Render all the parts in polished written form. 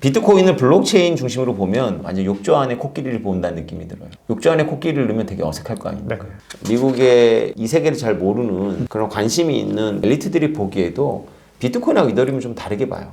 비트코인을 블록체인 중심으로 보면 완전 욕조 안에 코끼리를 본다는 느낌이 들어요. 욕조 안에 코끼리를 넣으면 되게 어색할 거 아닙니까? 네. 미국의 이 세계를 잘 모르는 그런 관심이 있는 엘리트들이 보기에도 비트코인하고 이더리움은 좀 다르게 봐요.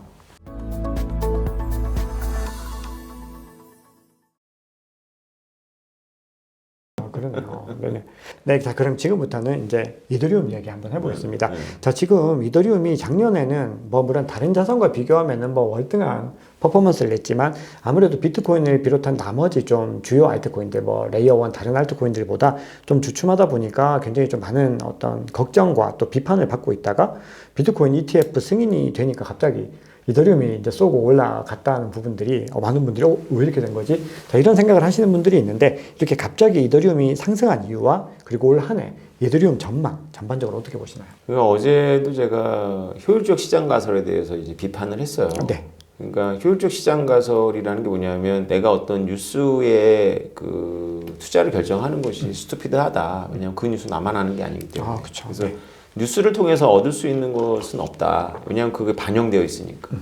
그러네요. 네네. 네, 자, 그럼 지금부터는 이제 이더리움 이야기 한번 해보겠습니다. 자, 지금 이더리움이 작년에는 뭐 물론 다른 자산과 비교하면은 뭐 월등한 퍼포먼스를 냈지만 아무래도 비트코인을 비롯한 나머지 좀 주요 알트코인들, 뭐 레이어 1 다른 알트코인들보다 좀 주춤하다 보니까 굉장히 좀 많은 어떤 걱정과 또 비판을 받고 있다가 비트코인 ETF 승인이 되니까 갑자기 이더리움이 이제 쏘고 올라갔다는 부분들이 많은 분들이 왜 이렇게 된 거지? 자, 이런 생각을 하시는 분들이 있는데 이렇게 갑자기 이더리움이 상승한 이유와 그리고 올 한 해 이더리움 전망 전반적으로 어떻게 보시나요? 그러니까 어제도 제가 효율적 시장 가설에 대해서 이제 비판을 했어요. 네. 그러니까 효율적 시장 가설이라는 게 뭐냐면 내가 어떤 뉴스에 그 투자를 결정하는 것이 스투피드하다. 왜냐하면 그 뉴스 나만 아는 게 아니기 때문에. 아, 그쵸. 그래서 네. 뉴스를 통해서 얻을 수 있는 것은 없다. 왜냐하면 그게 반영되어 있으니까.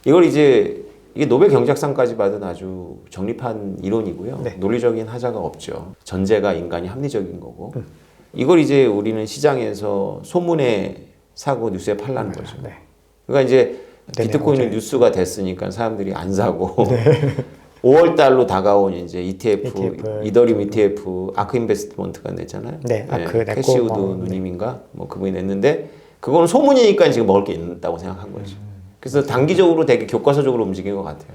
이걸 이제 이게 노벨 경제학상까지 받은 아주 정립한 이론이고요. 네. 논리적인 하자가 없죠. 전제가 인간이 합리적인 거고. 이걸 이제 우리는 시장에서 소문에 사고 뉴스에 팔라는 거죠. 네. 그러니까 이제 네네, 비트코인이 어제. 뉴스가 됐으니까 사람들이 안 사고 5월 달로 다가온 이제 ETF, 이더리움 ETF 아크 인베스트먼트가 냈잖아요. 네, 아크 냈고, 캐시우드 누님인가 뭐 그분이 냈는데 그거는 소문이니까 지금 먹을 게 있다고 생각한 거죠. 그래서 단기적으로 되게 교과서적으로 움직인 것 같아요.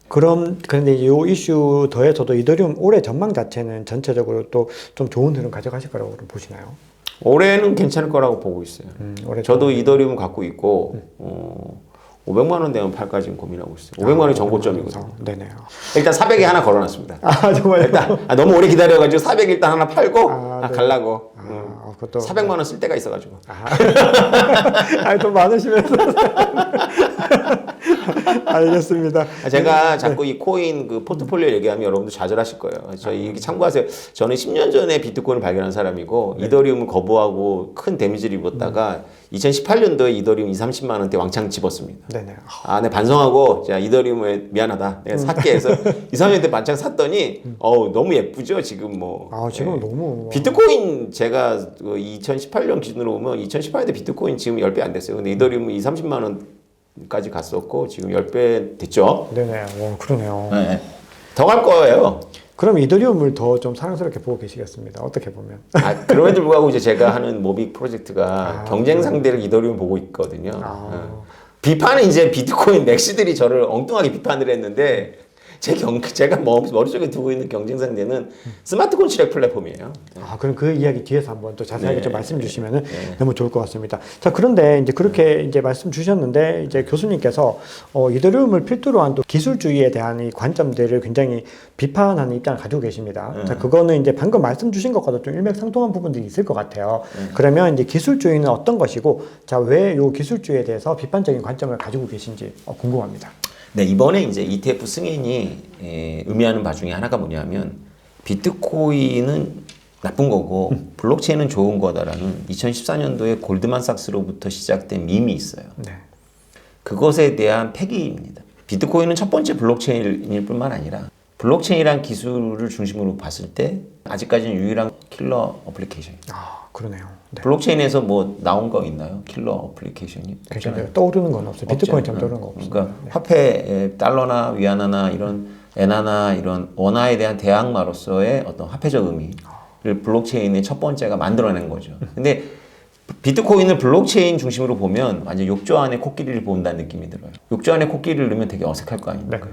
그럼 그런데 이 이슈 더해서도 이더리움 올해 전망 자체는 전체적으로 또 좀 좋은 흐름 가져가실 거라고 보시나요? 올해는 괜찮을 거라고 보고 있어요. 올해 저도 이더리움 갖고 있고 500만 원 되면 팔까 지금 고민하고 있어요. 500만 원이 정고점이거든요. 네네. 일단 400에 하나 걸어놨습니다. 아, 정말요? 일단 너무 오래 기다려가지고 400 일단 하나 팔고 네. 갈라고. 그것도 400만 원 쓸 때가 있어가지고. 아니, 돈 많으시면서. 알겠습니다. 제가 자꾸 이 코인 그 포트폴리오 얘기하면 여러분들 좌절하실 거예요. 저희 이렇게 참고하세요. 저는 10년 전에 비트코인을 발견한 사람이고 이더리움을 거부하고 큰 데미지를 입었다가 2018년도에 이더리움 2~30만 원대 왕창 집었습니다. 네네. 내 반성하고 자 이더리움에 미안하다. 내가 살게 해서 2~3년 때 반창 샀더니 너무 예쁘죠 지금 뭐. 지금 너무 비트코인 제가 2018년 기준으로 보면 2018년에 비트코인 지금 10배 안 됐어요. 근데 이더리움은 2~30만 원까지 갔었고 지금 10배 됐죠. 네네. 그러네요. 네. 더 갈 거예요. 그럼 이더리움을 더 좀 사랑스럽게 보고 계시겠습니다. 어떻게 보면. 그럼에도 불구하고 이제 제가 하는 모빅 프로젝트가 경쟁 상대를 이더리움 보고 있거든요. 비판은 이제 비트코인 맥시들이 저를 엉뚱하게 비판을 했는데 제가 머릿속에 두고 있는 경쟁 상대는 스마트 콘트랙 플랫폼이에요. 그럼 그 이야기 뒤에서 한번 또 자세하게 좀 말씀 주시면 너무 좋을 것 같습니다. 자, 그런데 이제 그렇게 이제 말씀 주셨는데 이제 교수님께서 이더리움을 필두로 한 또 기술주의에 대한 이 관점들을 굉장히 비판하는 입장을 가지고 계십니다. 자, 그거는 이제 방금 말씀 주신 것과도 좀 일맥상통한 부분들이 있을 것 같아요. 그러면 이제 기술주의는 어떤 것이고, 자, 왜 이 기술주의에 대해서 비판적인 관점을 가지고 계신지 궁금합니다. 네, 이번에 이제 ETF 승인이 의미하는 바 중에 하나가 뭐냐면 비트코인은 나쁜 거고 블록체인은 좋은 거다라는 2014년도에 골드만삭스로부터 시작된 밈이 있어요. 네. 그것에 대한 폐기입니다. 비트코인은 첫 번째 블록체인일 뿐만 아니라 블록체인이란 기술을 중심으로 봤을 때 아직까지는 유일한 킬러 어플리케이션이에요. 그러네요. 네. 블록체인에서 뭐 나온 거 있나요? 킬러 어플리케이션이? 그러니까 떠오르는 건 없어요. 비트코인처럼 떠오르는 거 없어요. 그러니까 화폐 달러나 위안화나 이런 엔화나 이런 원화에 대한 대항마로서의 어떤 화폐적 의미를 블록체인의 첫 번째가 만들어낸 거죠. 근데 비트코인을 블록체인 중심으로 보면 완전 욕조 안에 코끼리를 본다는 느낌이 들어요. 욕조 안에 코끼리를 넣으면 되게 어색할 거 아닙니까?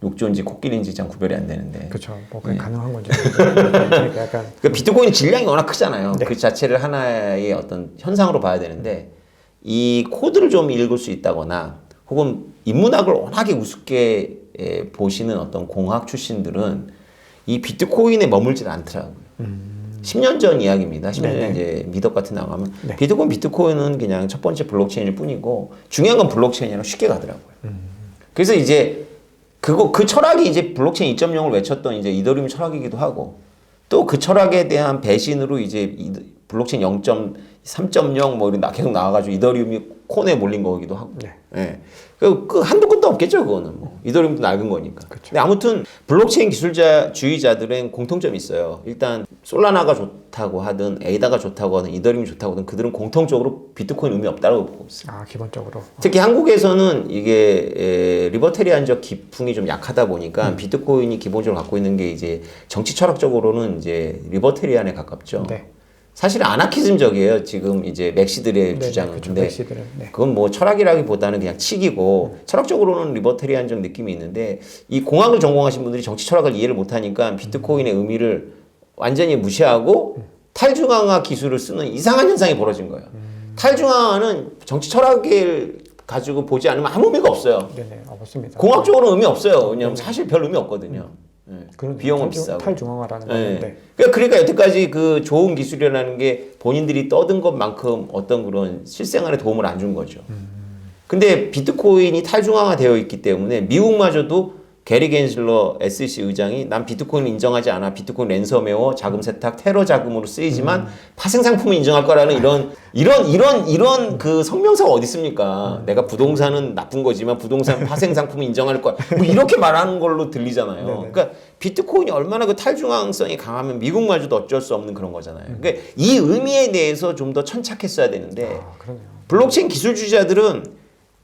욕조인지 코끼리인지 참 구별이 안 되는데. 그렇죠. 뭐 그게 가능한 건지. 그러니까 약간. 그 비트코인 질량이 워낙 크잖아요. 네. 그 자체를 하나의 어떤 현상으로 봐야 되는데 이 코드를 좀 읽을 수 있다거나 혹은 인문학을 워낙에 우습게 보시는 어떤 공학 출신들은 이 비트코인에 머물질 않더라고요. 10년 전 이야기입니다. 10년 전에 이제 미덕 같은 데 나가면 비트코인은 그냥 첫 번째 블록체인일 뿐이고 중요한 건 블록체인이랑 쉽게 가더라고요. 그래서 이제 그 철학이 이제 블록체인 2.0을 외쳤던 이제 이더리움 철학이기도 하고 또 그 철학에 대한 배신으로 이제 블록체인 0.3.0 뭐 이런 계속 나와가지고 이더리움이 코너에 몰린 거기도 하고. 네. 예. 그 한도 끝도 없겠죠, 그거는 뭐. 이더리움도 낡은 거니까. 그쵸. 근데 아무튼 블록체인 기술주의자들은 공통점이 있어요. 일단 솔라나가 좋다고 하든 에이다가 좋다고 하든 이더리움이 좋다고 하든 그들은 공통적으로 비트코인 의미 없다고 보고 있어요. 아, 기본적으로. 특히 한국에서는 이게 리버테리안적 기풍이 좀 약하다 보니까 비트코인이 기본적으로 갖고 있는 게 이제 정치 철학적으로는 이제 리버테리안에 가깝죠. 네. 사실 아나키즘적이에요. 지금 이제 맥시들의 네, 주장은. 그렇죠. 근데 맥시들은. 네. 그건 뭐 철학이라기보다는 그냥 치기고 철학적으로는 리버테리안적 느낌이 있는데 이 공학을 전공하신 분들이 정치 철학을 이해를 못하니까 비트코인의 의미를 완전히 무시하고 탈중앙화 기술을 쓰는 이상한 현상이 벌어진 거예요. 탈중앙화는 정치 철학을 가지고 보지 않으면 아무 의미가 없어요. 네네, 없습니다. 공학적으로는 의미 없어요. 왜냐하면 사실 별 의미 없거든요. 예. 그런 비용은 비싸고. 탈중앙화라는 예. 건데. 그러니까 여태까지 그 좋은 기술이라는 게 본인들이 떠든 것만큼 어떤 그런 실생활에 도움을 안 준 거죠. 근데 비트코인이 탈중앙화 되어 있기 때문에 미국마저도 게리 겐슬러 SEC 의장이 난 비트코인을 인정하지 않아. 비트코인 랜섬웨어, 자금 세탁, 테러 자금으로 쓰이지만 파생 상품을 인정할 거라는 이런 그 성명서가 어디 있습니까? 내가 부동산은 나쁜 거지만 부동산 파생 상품을 인정할 거야. 뭐 이렇게 말하는 걸로 들리잖아요. 그러니까 비트코인이 얼마나 그 탈중앙성이 강하면 미국마저도 어쩔 수 없는 그런 거잖아요. 그러니까 이 의미에 대해서 좀 더 천착했어야 되는데 아, 그러네요. 블록체인 기술주의자들은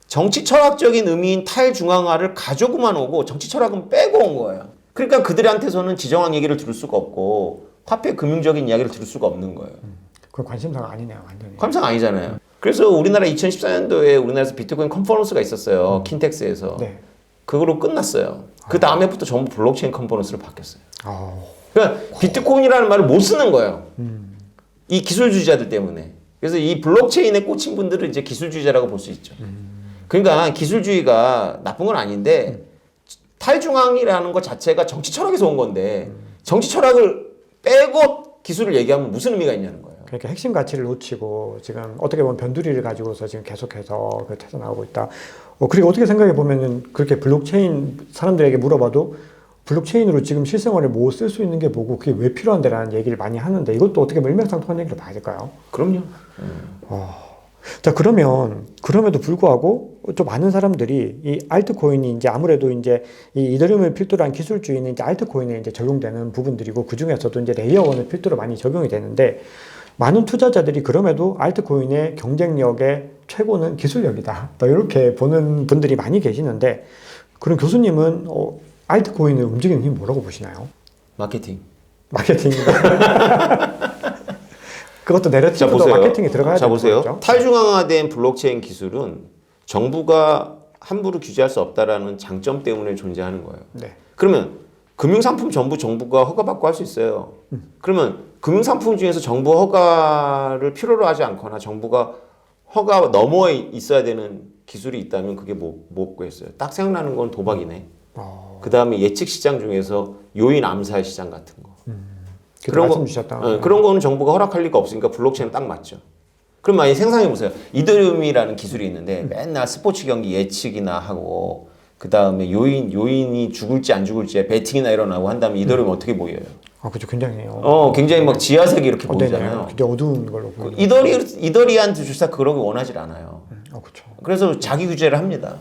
정치 철학적인 의미인 탈중앙화를 가져고만 오고 정치 철학은 빼고 온 거예요. 그러니까 그들한테서는 지정학 얘기를 들을 수가 없고 화폐 금융적인 이야기를 들을 수가 없는 거예요. 그 관심사가 아니네요, 완전히. 감상 아니잖아요. 그래서 우리나라 2014년도에 우리나라에서 비트코인 컨퍼런스가 있었어요. 킨텍스에서. 네. 그거로 끝났어요. 그 다음에부터 전부 블록체인 컨퍼런스로 바뀌었어요. 아, 그러니까 비트코인이라는 말을 못 쓰는 거예요. 이 기술주의자들 때문에. 그래서 이 블록체인에 꽂힌 분들은 이제 기술주의자라고 볼 수 있죠. 그러니까 기술주의가 나쁜 건 아닌데 탈중앙이라는 것 자체가 정치 철학에서 온 건데 정치 철학을 빼고 기술을 얘기하면 무슨 의미가 있냐는 거예요. 그러니까 핵심 가치를 놓치고 지금 어떻게 보면 변두리를 가지고서 지금 계속해서 그 찾아나가고 있다. 그리고 어떻게 생각해 보면은 그렇게 블록체인 사람들에게 물어봐도 블록체인으로 지금 실생활에 뭐 쓸 수 있는 게 뭐고 그게 왜 필요한데라는 얘기를 많이 하는데 이것도 어떻게 보면 일맥상통한 얘기로 봐야 될까요? 그럼요. 자, 그러면 그럼에도 불구하고 좀 많은 사람들이 이 알트코인이 이제 아무래도 이제 이 이더리움을 필두로 한 기술주의는 이제 알트코인에 이제 적용되는 부분들이고 그 중에서도 이제 레이어1을 필두로 많이 적용이 되는데 많은 투자자들이 그럼에도 알트코인의 경쟁력의 최고는 기술력이다. 이렇게 보는 분들이 많이 계시는데 그럼 교수님은 알트코인을 움직이는 힘이 뭐라고 보시나요? 마케팅. 마케팅입니다. 그것도 내러티브도 마케팅에 들어가야 되는 보세요. 거죠. 탈중앙화된 블록체인 기술은 정부가 함부로 규제할 수 없다라는 장점 때문에 존재하는 거예요. 네. 그러면 금융상품 전부 정부가 허가받고 할 수 있어요. 그러면 금융상품 중에서 정부 허가를 필요로 하지 않거나 정부가 허가 너머에 있어야 되는 기술이 있다면 그게 뭐겠어요? 딱 생각나는 건 도박이네. 그 다음에 예측 시장 중에서 요인 암살 시장 같은 거. 그런 말씀 주셨다. 그런 거는 정부가 허락할 리가 없으니까 블록체인은 딱 맞죠. 그럼 만약에 생각해 보세요. 이더리움이라는 기술이 있는데 맨날 스포츠 경기 예측이나 하고 그 다음에 요인이 죽을지 안 죽을지 배팅이나 일어나고 한다면 이더리움 어떻게 보여요? 그죠. 굉장히. 굉장히 막 지하색이 이렇게 보이잖아요. 굉장히 어두운 걸로 보여요. 이더리안 주식사 그러기 원하지 않아요. 그렇죠. 그래서 자기 규제를 합니다.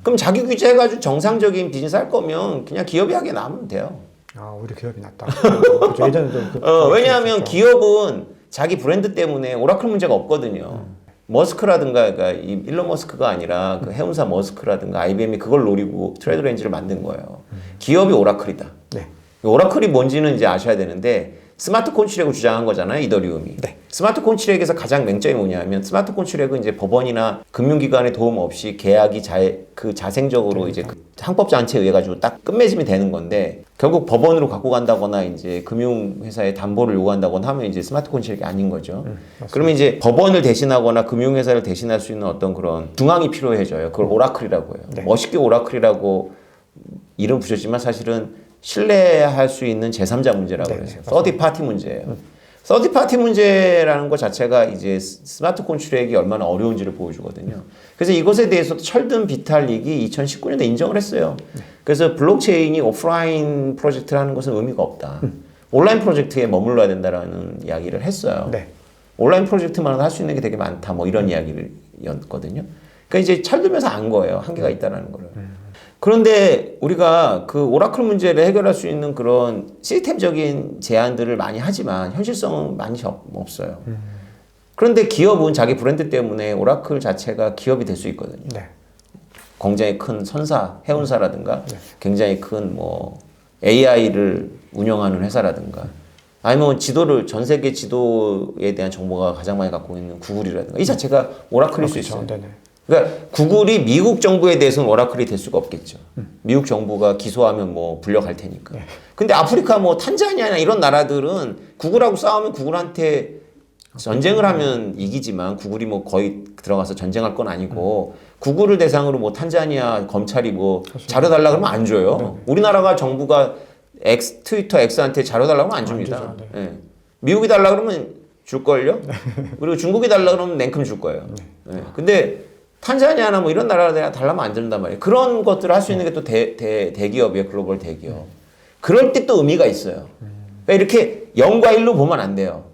그럼 자기 규제해가지고 정상적인 비즈니스 할 거면 그냥 기업이 하게 놔면 돼요. 오히려 기업이 낫다. 그렇죠. 예전에도. 왜냐하면 기업은 자기 브랜드 때문에 오라클 문제가 없거든요. 머스크라든가, 그러니까 일론 머스크가 아니라 그 해운사 머스크라든가 IBM이 그걸 노리고 트레이드 렌즈를 만든 거예요. 기업이 오라클이다. 네. 오라클이 뭔지는 이제 아셔야 되는데 스마트 콘트랙을 주장한 거잖아요, 이더리움이. 네. 스마트 콘트랙에서 가장 맹점이 뭐냐면 스마트 콘트랙은 이제 법원이나 금융기관의 도움 없이 계약이 자생적으로 이제 그 항법단체에 의해 가지고 딱 끝맺음이 되는 건데 결국 법원으로 갖고 간다거나 이제 금융회사에 담보를 요구한다거나 하면 이제 스마트 콘트랙이 아닌 거죠. 그러면 이제 법원을 대신하거나 금융회사를 대신할 수 있는 어떤 그런 중앙이 필요해져요. 그걸 오라클이라고 해요. 네. 멋있게 오라클이라고 이름 붙였지만 사실은 신뢰할 수 있는 제3자 문제라고 네, 그래요. 서드 파티 문제예요. 서드 파티 문제라는 것 자체가 이제 스마트 콘트랙이 얼마나 어려운지를 보여주거든요. 그래서 이것에 대해서도 철든 비탈릭이 2019년에 인정을 했어요. 그래서 블록체인이 오프라인 프로젝트를 하는 것은 의미가 없다. 온라인 프로젝트에 머물러야 된다라는 이야기를 했어요. 네. 온라인 프로젝트만 할 수 있는 게 되게 많다. 뭐 이런 이야기였거든요. 그러니까 이제 철들면서 안 거예요. 한계가 있다는 거를. 그런데 우리가 그 오라클 문제를 해결할 수 있는 그런 시스템적인 제안들을 많이 하지만 현실성은 많이 없어요. 그런데 기업은 자기 브랜드 때문에 오라클 자체가 기업이 될 수 있거든요. 네. 굉장히 큰 선사, 해운사라든가 굉장히 큰 뭐 AI를 운영하는 회사라든가 아니면 지도를 전 세계 지도에 대한 정보가 가장 많이 갖고 있는 구글이라든가 이 자체가 오라클일 수 있어요. 네네. 그러니까 구글이 미국 정부에 대해서는 오라클이 될 수가 없겠죠. 미국 정부가 기소하면 뭐 불려갈 테니까. 근데 아프리카 뭐 탄자니아나 이런 나라들은 구글하고 싸우면 구글한테 전쟁을 하면 이기지만 구글이 뭐 거의 들어가서 전쟁할 건 아니고 구글을 대상으로 뭐 탄자니아 검찰이 뭐 자료 달라 그러면 안 줘요. 우리나라가 정부가 트위터 X한테 자료 달라고 하면 안 줍니다. 예. 미국이 달라 그러면 줄걸요? 그리고 중국이 달라 그러면 냉큼 줄 거예요. 예. 근데 탄자니아나 뭐 이런 나라가 달라면 안 준단 말이에요. 그런 것들을 할 수 있는 게 또 대기업이에요. 글로벌 대기업. 그럴 때 또 의미가 있어요. 그러니까 이렇게 0과 1로 보면 안 돼요.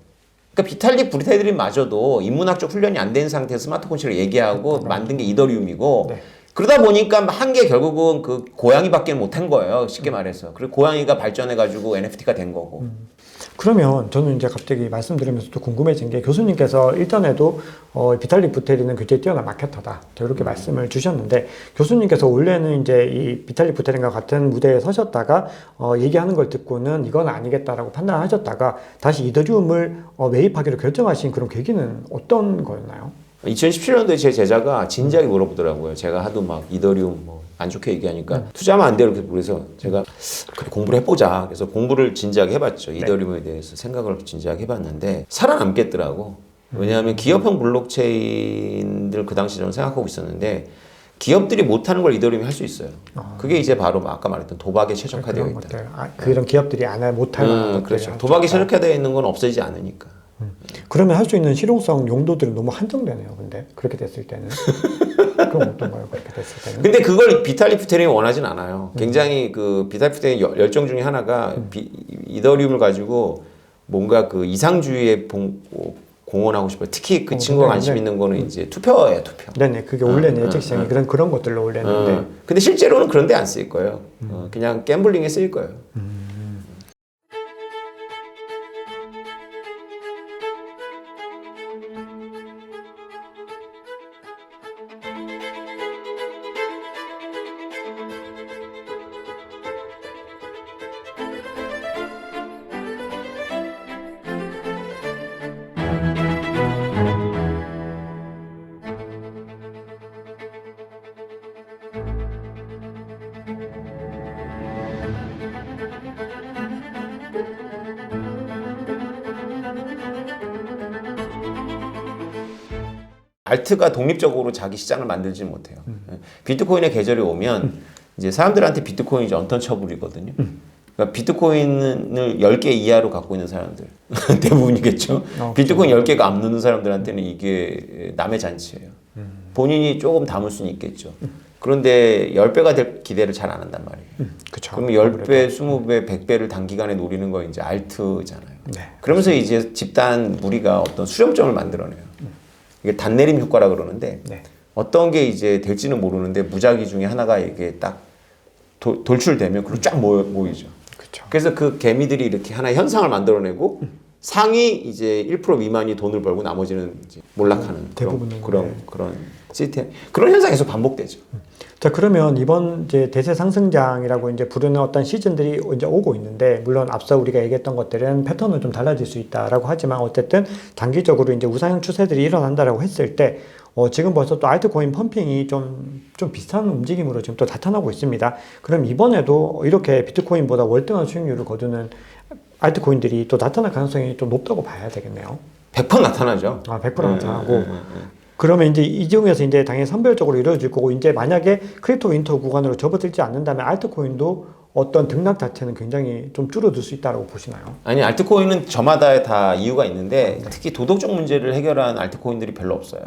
그러니까 비탈릭 브리테드린마저도 인문학적 훈련이 안 된 상태에서 스마트 콘치를 얘기하고 만든 게 이더리움이고 그러다 보니까 한 게 결국은 그 고양이밖에 못한 거예요. 쉽게 말해서. 그리고 고양이가 발전해가지고 NFT가 된 거고. 그러면 저는 이제 갑자기 말씀드리면서 또 궁금해진 게 교수님께서 일전에도 비탈릭 부테린은 굉장히 뛰어난 마케터다. 이렇게 말씀을 주셨는데 교수님께서 원래는 이제 이 비탈릭 부테린과 같은 무대에 서셨다가 얘기하는 걸 듣고는 이건 아니겠다라고 판단하셨다가 다시 이더리움을 매입하기로 결정하신 그런 계기는 어떤 거였나요? 2017년도에 제 제자가 진지하게 물어보더라고요. 제가 하도 막 이더리움 뭐 안 좋게 얘기하니까 투자하면 안 돼요. 그래서 제가 그래, 공부를 해보자. 그래서 공부를 진지하게 해봤죠. 이더리움에 대해서 생각을 진지하게 해봤는데 살아남겠더라고. 왜냐하면 기업형 블록체인들 그 당시 저는 생각하고 있었는데 기업들이 못하는 걸 이더리움이 할 수 있어요. 그게 이제 바로 아까 말했던 도박에 최적화되어 있다. 그런 기업들이 못할 만한 그렇죠. 도박이 최적화되어 있는 건 없어지지 않으니까. 그러면 할 수 있는 실용성 용도들은 너무 한정되네요. 근데 그렇게 됐을 때는 그럼 어떤가요? 그렇게 됐을 때는. 근데 그걸 비탈릭 부테린이 원하진 않아요. 굉장히 그 비탈릭 부테린 열정 중에 하나가 이더리움을 가지고 뭔가 그 이상주의에 공헌하고 싶어요. 특히 그 친구가 관심 있는 거는 이제 투표예요, 투표. 네네, 그게 원래는 예측 시장이 그런 것들로 원래는. 근데 실제로는 그런 데 안 쓰일 거예요. 그냥 갬블링에 쓰일 거예요. 알트가 독립적으로 자기 시장을 만들지 못해요. 비트코인의 계절이 오면 이제 사람들한테 비트코인이 이제 언턴처블이거든요. 그러니까 비트코인을 10개 이하로 갖고 있는 사람들 대부분이겠죠. 비트코인 10개가 안 넣는 사람들한테는 이게 남의 잔치예요. 본인이 조금 담을 수는 있겠죠. 그런데 10배가 될 기대를 잘 안 한단 말이에요. 그러면 10배, 20배, 100배를 단기간에 노리는 거 이제 알트잖아요. 그러면서 이제 집단 무리가 어떤 수렴점을 만들어내요. 이게 단내림 효과라 그러는데 어떤 게 이제 될지는 모르는데 무작위 중에 하나가 이게 딱 돌출되면 그리고 쫙 모이죠. 그래서 그 개미들이 이렇게 하나의 현상을 만들어내고 상위 이제 1% 미만이 돈을 벌고 나머지는 이제 몰락하는 그런 시스템, 그런 현상이 계속 반복되죠. 자, 그러면 이번 이제 대세 상승장이라고 이제 부르는 어떤 시즌들이 이제 오고 있는데, 물론 앞서 우리가 얘기했던 것들은 패턴은 좀 달라질 수 있다라고 하지만 어쨌든 단기적으로 이제 우상향 추세들이 일어난다라고 했을 때, 지금 벌써 또 알트코인 펌핑이 좀 비슷한 움직임으로 지금 또 나타나고 있습니다. 그럼 이번에도 이렇게 비트코인보다 월등한 수익률을 거두는 알트코인들이 또 나타날 가능성이 좀 높다고 봐야 되겠네요. 100% 나타나죠. 100% 나타나고. 그러면 이제 이 중에서 이제 당연히 선별적으로 이루어질 거고, 이제 만약에 크립토 윈터 구간으로 접어들지 않는다면 알트코인도 어떤 등락 자체는 굉장히 좀 줄어들 수 있다고 보시나요? 아니, 알트코인은 저마다 다 이유가 있는데 특히 도덕적 문제를 해결한 알트코인들이 별로 없어요.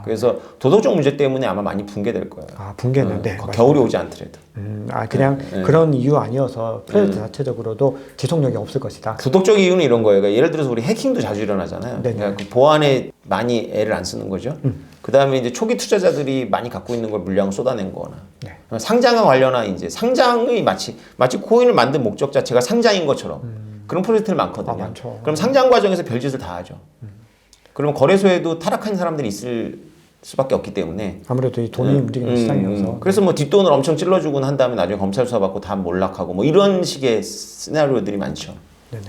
그래서 도덕적 문제 때문에 아마 많이 붕괴될 거예요. 붕괴는 네. 겨울이 오지 않더라도. 그냥 그런 이유 아니어서 프로젝트 자체적으로도 지속력이 없을 것이다. 도덕적 이유는 이런 거예요. 그러니까 예를 들어서 우리 해킹도 자주 일어나잖아요. 네네. 그러니까 그 보안에 많이 애를 안 쓰는 거죠. 그 다음에 이제 초기 투자자들이 많이 갖고 있는 걸 물량을 쏟아낸 거나. 네. 상장과 관련한 이제 상장의 마치 코인을 만든 목적 자체가 상장인 것처럼 그런 프로젝트들 많거든요. 많죠. 그럼 상장 과정에서 별짓을 다 하죠. 그러면 거래소에도 타락한 사람들이 있을 수밖에 없기 때문에 아무래도 이 돈이 움직이는 시장이어서 그래서 뭐 뒷돈을 엄청 찔러주곤 한 다음에 나중에 검찰 수사받고 다 몰락하고 뭐 이런 식의 시나리오들이 많죠. 네네.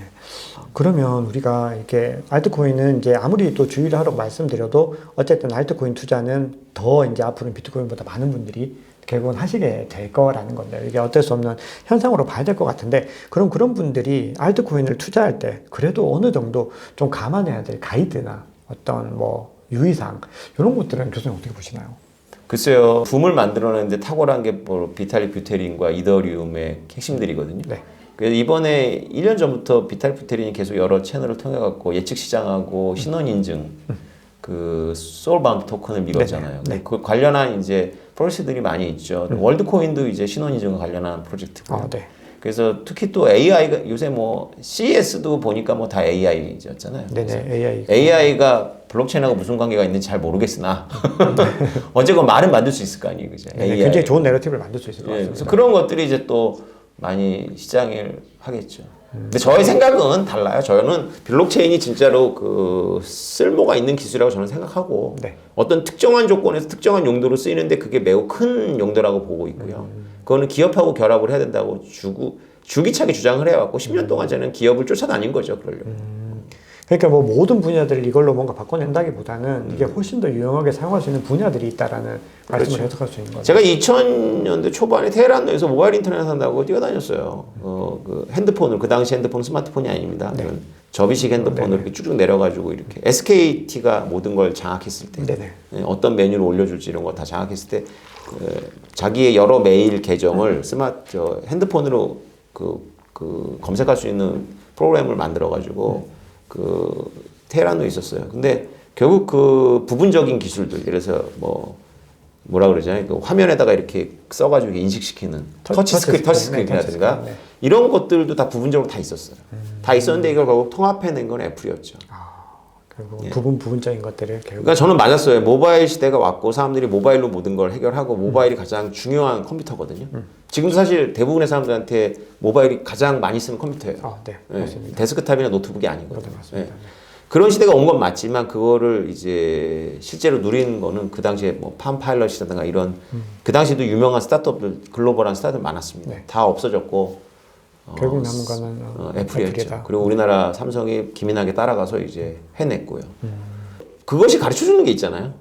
그러면 우리가 이렇게 알트코인은 이제 아무리 또 주의를 하라고 말씀드려도 어쨌든 알트코인 투자는 더 이제 앞으로는 비트코인보다 많은 분들이 결국은 하시게 될 거라는 건데 이게 어쩔 수 없는 현상으로 봐야 될 것 같은데 그럼 그런 분들이 알트코인을 투자할 때 그래도 어느 정도 좀 감안해야 될 가이드나 어떤 뭐 유의사항 이런 것들은 교수님 어떻게 보시나요? 글쎄요. 붐을 만들어내는데 탁월한 게 뭐 비탈릭 뷰테린과 이더리움의 핵심들이거든요. 네. 그래서 이번에 1년 전부터 비탈릭 뷰테린이 계속 여러 채널을 통해 갖고 예측 시장하고 신원 인증 그 소울바운드 토큰을 밀었잖아요. 네. 그 관련한 이제 프로젝트들이 많이 있죠. 월드코인도 이제 신원 인증과 관련한 프로젝트고요. 네. 그래서 특히 또 AI가 요새 뭐 CES도 보니까 뭐 다 AI였잖아요. 네네. AI가 블록체인하고 무슨 관계가 있는지 잘 모르겠으나 어쨌건 말은 만들 수 있을 거 아니에요, 그죠? 네, 굉장히 좋은 내러티브를 만들 수 있을 것 같습니다. 그래서 그런 것들이 이제 또 많이 시장을 하겠죠. 근데 저의 생각은 달라요. 저는 블록체인이 진짜로 그 쓸모가 있는 기술이라고 저는 생각하고 네. 어떤 특정한 조건에서 특정한 용도로 쓰이는데 그게 매우 큰 용도라고 보고 있고요. 그거는 기업하고 결합을 해야 된다고 주기차게 주장을 해왔고 10년 동안 저는 기업을 쫓아다닌 거죠. 그러려고. 그러니까 뭐 모든 분야들을 이걸로 뭔가 바꿔낸다기보다는 이게 훨씬 더 유용하게 사용할 수 있는 분야들이 있다라는 말씀을 그렇죠. 해석할 수 있는 거죠. 제가 2000년대 초반에 테헤란에서 모바일 인터넷 한다고 뛰어다녔어요. 그 핸드폰을 그 당시 핸드폰 스마트폰이 아닙니다. 네. 접이식 핸드폰을 이렇게 쭉쭉 내려가지고 이렇게 SKT가 모든 걸 장악했을 때 네네. 어떤 메뉴를 올려줄지 이런 거 다 장악했을 때 자기의 여러 메일 계정을 핸드폰으로 그 검색할 수 있는 프로그램을 만들어가지고 그 테헤란도 있었어요. 근데 결국 그 부분적인 기술들, 예를 들어서 뭐라 그러잖아요. 그 화면에다가 이렇게 써가지고 인식시키는 터치스크린이라든가 네. 이런 것들도 다 부분적으로 다 있었어요. 다 있었는데 이걸 결국 통합해낸 건 애플이었죠. 결국 부분적인 것들을 결국 그러니까 저는 맞았어요. 모바일 시대가 왔고 사람들이 모바일로 모든 걸 해결하고 모바일이 가장 중요한 컴퓨터거든요. 지금도 사실 대부분의 사람들한테 모바일이 가장 많이 쓰는 컴퓨터예요. 네, 예, 맞습니다. 데스크탑이나 노트북이 아니거든요. 맞습니다. 예. 그런 시대가 온 건 맞지만 그거를 이제 실제로 누리는 거는 그 당시에 뭐 팜파일럿이라든가 이런 그 당시에도 유명한 스타트업들 글로벌한 스타트업 많았습니다. 네. 다 없어졌고 결국 남은 거는 애플이었죠. 애플이다. 그리고 우리나라 삼성이 기민하게 따라가서 이제 해냈고요. 그것이 가르쳐주는 게 있잖아요.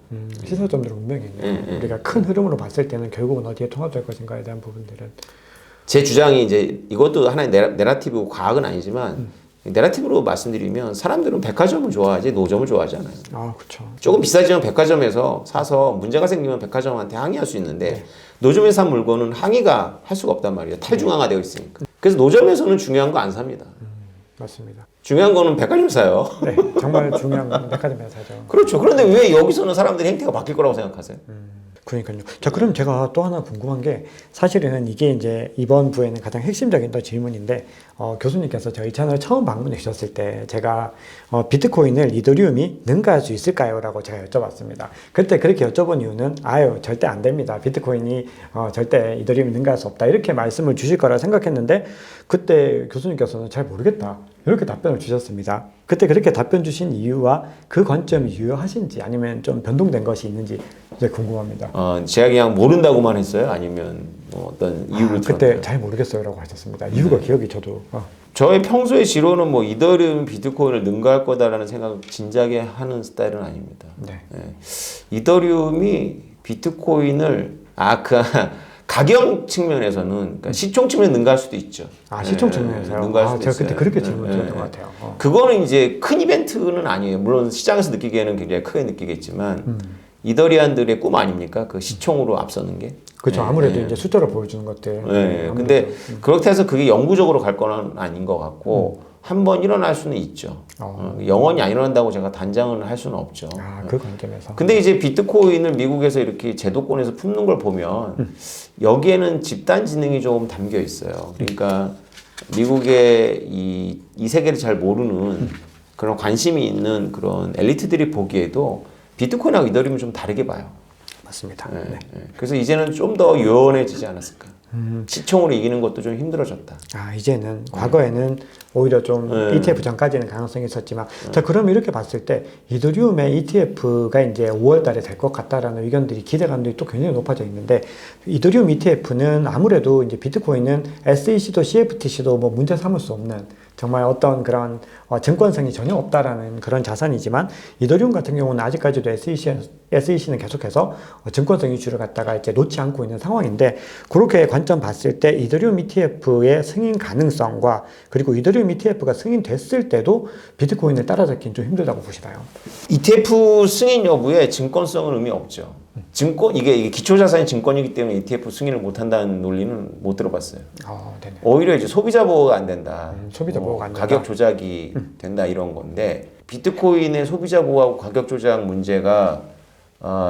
시사점들은 분명히 있네요. 우리가 큰 흐름으로 봤을 때는 결국은 어디에 통합될 것인가에 대한 부분들은 제 주장이 이제 이것도 하나의 내러티브고 과학은 아니지만 내러티브로 말씀드리면 사람들은 백화점을 좋아하지 노점을 좋아하지 않아요. 그렇죠. 조금 비싸지만 백화점에서 사서 문제가 생기면 백화점한테 항의할 수 있는데 노점에서 산 물건은 항의가 할 수가 없단 말이에요. 탈중앙화되어 있으니까. 그래서 노점에서는 중요한 거 안 삽니다. 맞습니다. 중요한 거는 백화점 사요. 네, 정말 중요한 건 백화점에서 사죠. 그렇죠. 그런데 왜 여기서는 사람들이 행태가 바뀔 거라고 생각하세요? 그러니까요. 자, 그럼 제가 또 하나 궁금한 게 사실은 이게 이제 이번 부에는 가장 핵심적인 또 질문인데 교수님께서 저희 채널 처음 방문해 주셨을 때 제가 비트코인을 이더리움이 능가할 수 있을까요? 라고 제가 여쭤봤습니다. 그때 그렇게 여쭤본 이유는 절대 안 됩니다. 비트코인이 절대 이더리움이 능가할 수 없다. 이렇게 말씀을 주실 거라 생각했는데 그때 교수님께서는 잘 모르겠다. 이렇게 답변을 주셨습니다. 그때 그렇게 답변 주신 이유와 그 관점이 유효하신지 아니면 좀 변동된 것이 있는지 이제 궁금합니다. 제가 그냥 모른다고만 했어요? 아니면 뭐 어떤 이유를 그때 잘 모르겠어요 라고 하셨습니다. 이유가 기억이 저도 저의 평소의 지론은 뭐 이더리움 비트코인을 능가할 거다라는 생각을 진작에 하는 스타일은 아닙니다. 네. 이더리움이 비트코인을 가격 측면에서는 그러니까 시총 측면 능가할 수도 있죠. 시총 측면에서요? 능가할 수도 제가 있어요. 그때 그렇게 질문드렸던 것 같아요. 그거는 이제 큰 이벤트는 아니에요. 물론 시장에서 느끼기에는 굉장히 크게 느끼겠지만 이더리안들의 꿈 아닙니까? 그 시총으로 앞서는 게. 그렇죠. 네, 아무래도 네. 이제 숫자로 보여주는 것들. 네. 아무래도. 근데 그렇게 해서 그게 영구적으로 갈 건 아닌 것 같고 한번 일어날 수는 있죠. 영원히 안 일어난다고 제가 단정을 할 수는 없죠. 그 관점에서. 근데 이제 비트코인을 미국에서 이렇게 제도권에서 품는 걸 보면 여기에는 집단 지능이 좀 담겨 있어요. 그러니까 미국의 이 세계를 잘 모르는 그런 관심이 있는 그런 엘리트들이 보기에도 비트코인하고 이더리움은 좀 다르게 봐요. 맞습니다. 네, 네. 네. 그래서 이제는 좀 더 유연해지지 않았을까. 시총으로 이기는 것도 좀 힘들어졌다. 이제는 과거에는 오히려 좀 ETF 전까지는 가능성이 있었지만 자 그럼 이렇게 봤을 때 이더리움의 ETF가 이제 5월 달에 될 것 같다라는 의견들이 기대감들이 또 굉장히 높아져 있는데 이더리움 ETF는 아무래도 이제 비트코인은 SEC도 CFTC도 뭐 문제 삼을 수 없는 정말 어떤 그런 증권성이 전혀 없다라는 그런 자산이지만 이더리움 같은 경우는 아직까지도 SEC는 계속해서 증권성 이슈를 갖다가 이제 놓지 않고 있는 상황인데 그렇게 관점 봤을 때 이더리움 ETF의 승인 가능성과 그리고 이더리움 ETF가 승인됐을 때도 비트코인을 따라잡기는 좀 힘들다고 보시나요? ETF 승인 여부에 증권성은 의미 없죠. 이게 기초자산이 증권이기 때문에 ETF 승인을 못 한다는 논리는 못 들어봤어요. 네네. 오히려 이제 소비자 보호가 안 된다. 소비자 보호가 안 된다. 가격 조작이 된다 이런 건데 비트코인의 소비자 보호하고 가격 조작 문제가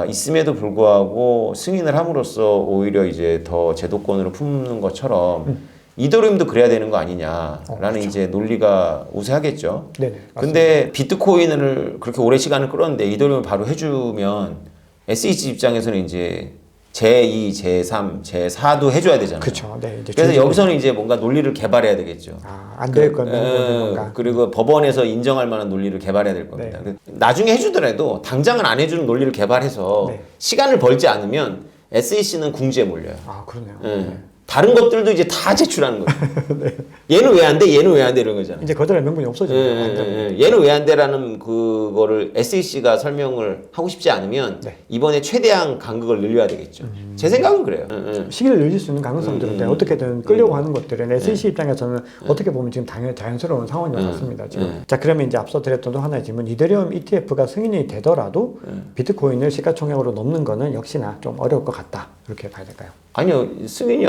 있음에도 불구하고 승인을 함으로써 오히려 이제 더 제도권으로 품는 것처럼 이더리움도 그래야 되는 거 아니냐라는 그렇죠. 이제 논리가 우세하겠죠. 네네. 근데 비트코인을 그렇게 오래 시간을 끌었는데 이더리움을 바로 해주면 SEC 입장에서는 이제 제2, 제3, 제4도 해줘야 되잖아요. 그렇죠. 네, 이제 그래서 여기서는 이제 뭔가 논리를 개발해야 되겠죠. 안 될 거는 뭔가. 그리고 법원에서 인정할 만한 논리를 개발해야 될 겁니다. 나중에 해주더라도 당장은 안 해주는 논리를 개발해서 네. 시간을 벌지 않으면 SEC는 궁지에 몰려요. 그러네요. 예. 네. 다른 것들도 이제 다 제출하는 거예요. 얘는 왜 안 돼? 얘는 왜 안 돼? 이런 거잖아요. 이제 거절할 명분이 없어지네요. 얘는 왜 안 돼라는 그거를 SEC가 설명을 하고 싶지 않으면 네. 이번에 최대한 간극을 늘려야 되겠죠. 제 생각은 그래요. 시기를 늘릴 수 있는 가능성들인데 어떻게든 끌려고 하는 것들은 SEC 입장에서는 어떻게 보면 지금 자연스러운 상황인 것 같습니다. 지금. 자 그러면 이제 앞서 드렸던 또 하나의 질문 이더리움 ETF가 승인이 되더라도 비트코인을 시가총액으로 넘는 거는 역시나 좀 어려울 것 같다 이렇게 봐야 될까요? 아니요, 승인이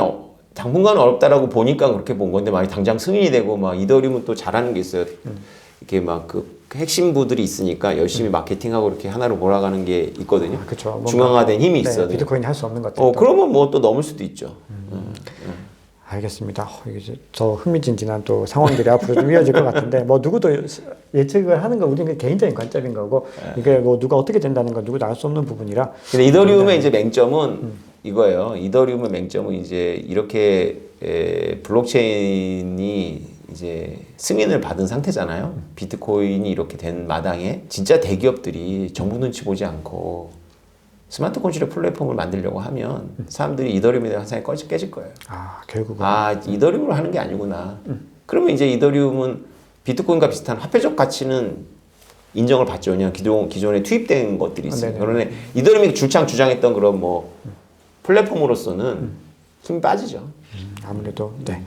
당분간 어렵다라고 보니까 그렇게 본 건데 만약 당장 승인이 되고 막 이더리움은 또 잘하는 게 있어요. 이렇게 막 그 핵심부들이 있으니까 열심히 마케팅하고 이렇게 하나로 몰아가는 게 있거든요. 그렇죠. 중앙화된 힘이 있어요. 비트코인이 할 수 없는 것들. 그러면 뭐 또 넘을 수도 있죠. 알겠습니다. 이게 더 흥미진진한 또 상황들이 앞으로 좀 이어질 것 같은데 뭐 누구도 예측을 하는 건 우리는 개인적인 관점인 거고 이게 뭐 누가 어떻게 된다는 건 누구도 알 수 없는 부분이라. 근데 이더리움의 이제 맹점은 이거예요. 이더리움의 맹점은 이제 이렇게 블록체인이 이제 승인을 받은 상태잖아요. 비트코인이 이렇게 된 마당에 진짜 대기업들이 정부 눈치 보지 않고 스마트 콘트롤 플랫폼을 만들려고 하면 사람들이 이더리움에 대한 환상이 깨질 거예요. 결국은. 이더리움으로 하는 게 아니구나. 그러면 이제 이더리움은 비트코인과 비슷한 화폐적 가치는 인정을 받죠. 그냥 기존에 투입된 것들이 있어요. 그러네 이더리움이 줄창 주장했던 그런 뭐 플랫폼으로서는 힘이 빠지죠. 아무래도 네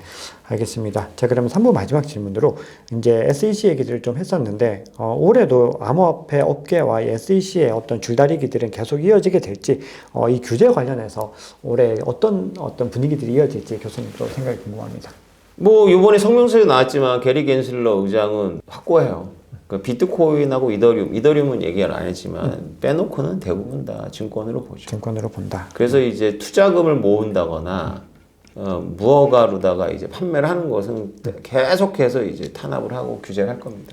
알겠습니다. 자 그러면 3부 마지막 질문으로 이제 SEC 얘기들을 좀 했었는데 올해도 암호화폐 업계와 SEC의 어떤 줄다리기들은 계속 이어지게 될지 이 규제 관련해서 올해 어떤 분위기들이 이어질지 교수님도 생각이 궁금합니다. 뭐 이번에 성명서에 나왔지만 게리 겐슬러 의장은 확고해요. 그 비트코인하고 이더리움은 얘기를 안 했지만 빼놓고는 대부분 다 증권으로 보죠. 증권으로 본다. 그래서 이제 투자금을 모은다거나 무허가로다가 이제 판매를 하는 것은 계속해서 이제 탄압을 하고 규제를 할 겁니다.